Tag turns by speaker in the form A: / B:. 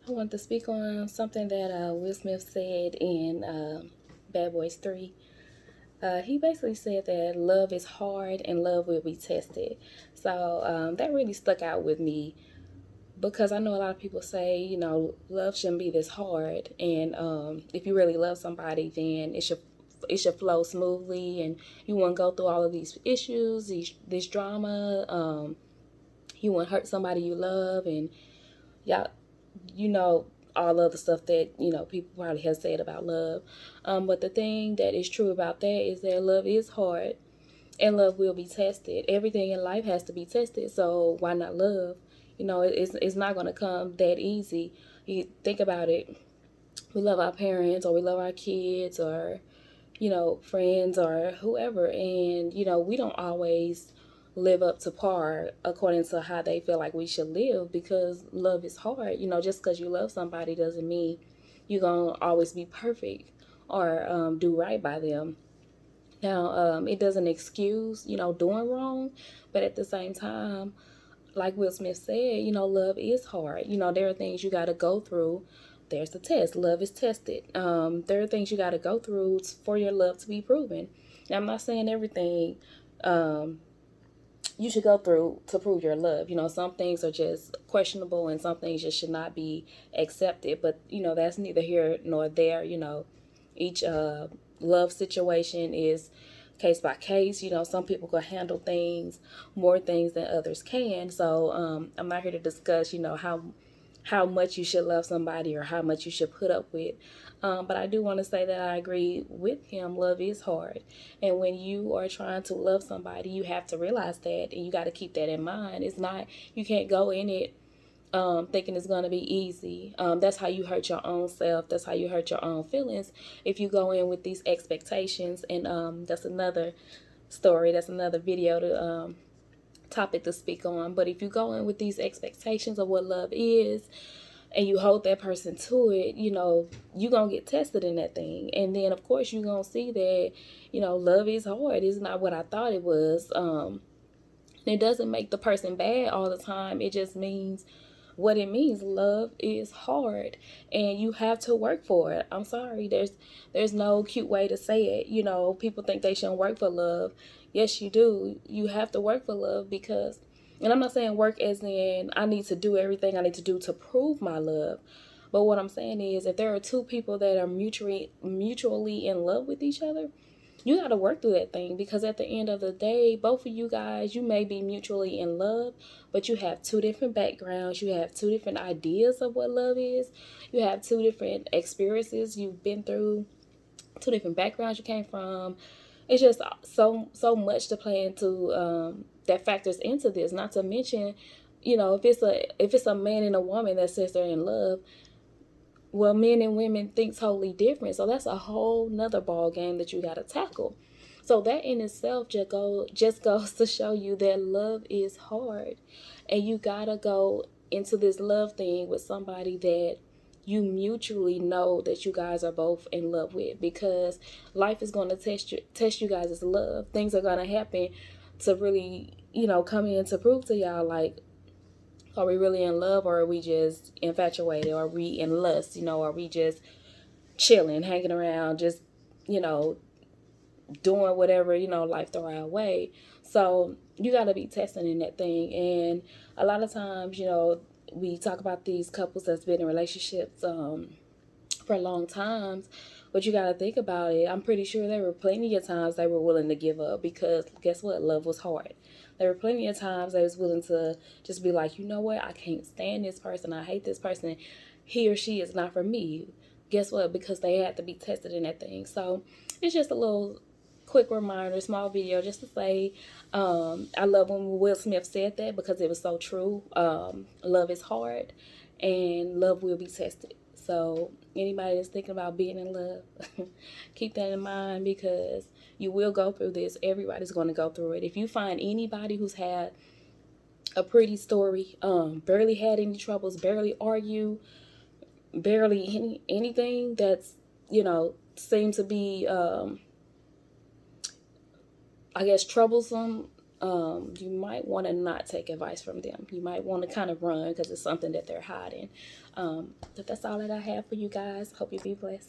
A: I want to speak on something that Will Smith said in Bad Boys 3. He basically said that love is hard and love will be tested. So that really stuck out with me because I know a lot of people say, love shouldn't be this hard. And if you really love somebody, then it should flow smoothly and you won't go through all of these issues, this drama. You won't hurt somebody you love, and y'all, you know, all of the stuff that people probably have said about love. But the thing that is true about that is that love is hard and love will be tested. Everything in life has to be tested, so why not love? It's not going to come that easy. You think about it. We love our parents, or we love our kids, or friends, or whoever, and we don't always live up to par according to how they feel like we should live, because love is hard. Just because you love somebody doesn't mean you're gonna always be perfect or do right by them. Now, it doesn't excuse doing wrong, but at the same time, like Will Smith said, love is hard. There are things you got to go through. There's the test. Love is tested. There are things you got to go through for your love to be proven. Now, I'm not saying everything um, you should go through to prove your love. Some things are just questionable and some things just should not be accepted. But, that's neither here nor there. Each love situation is case by case. Some people can handle more things than others can. So I'm not here to discuss, how much you should love somebody or how much you should put up with. But I do want to say that I agree with him. Love is hard. And when you are trying to love somebody, you have to realize that, and you got to keep that in mind. It's not, you can't go in it thinking it's going to be easy. That's how you hurt your own self. That's how you hurt your own feelings if you go in with these expectations. And that's another story. That's another video to topic to speak on. But if you go in with these expectations of what love is, and you hold that person to it, you're going to get tested in that thing. And then, of course, you're going to see that, love is hard. It's not what I thought it was. It doesn't make the person bad all the time. It just means what it means. Love is hard and you have to work for it. I'm sorry. There's no cute way to say it. People think they shouldn't work for love. Yes, you do. You have to work for love because, and I'm not saying work as in I need to do everything I need to do to prove my love. But what I'm saying is if there are two people that are mutually in love with each other, you got to work through that thing, because at the end of the day, both of you guys, you may be mutually in love, but you have two different backgrounds. You have two different ideas of what love is. You have two different experiences you've been through, two different backgrounds you came from. It's just so much to play into, that factors into this. Not to mention, if it's a man and a woman that says they're in love, well, men and women think totally different. So that's a whole nother ball game that you got to tackle. So that in itself just goes to show you that love is hard, and you gotta go into this love thing with somebody that you mutually know that you guys are both in love with, because life is going to test you guys' love. Things are going to happen to really come in to prove to y'all, like, are we really in love, or are we just infatuated? Or are we in lust? Are we just chilling, hanging around, just, you know, doing whatever, life throw our way? So you got to be testing in that thing. And a lot of times, we talk about these couples that's been in relationships for long times, but you got to think about it. I'm pretty sure there were plenty of times they were willing to give up, because guess what? Love was hard. There were plenty of times they was willing to just be like, you know what? I can't stand this person. I hate this person. He or she is not for me. Guess what? Because they had to be tested in that thing. So it's just a little quick reminder, small video, just to say, I love when Will Smith said that, because it was so true. Love is hard and love will be tested. So anybody that's thinking about being in love, keep that in mind, because you will go through this. Everybody's going to go through it. If you find anybody who's had a pretty story, barely had any troubles, barely argue, barely anything that's seemed to be I guess troublesome, you might want to not take advice from them. You might want to kind of run because it's something that they're hiding. But that's all that I have for you guys. Hope you be blessed.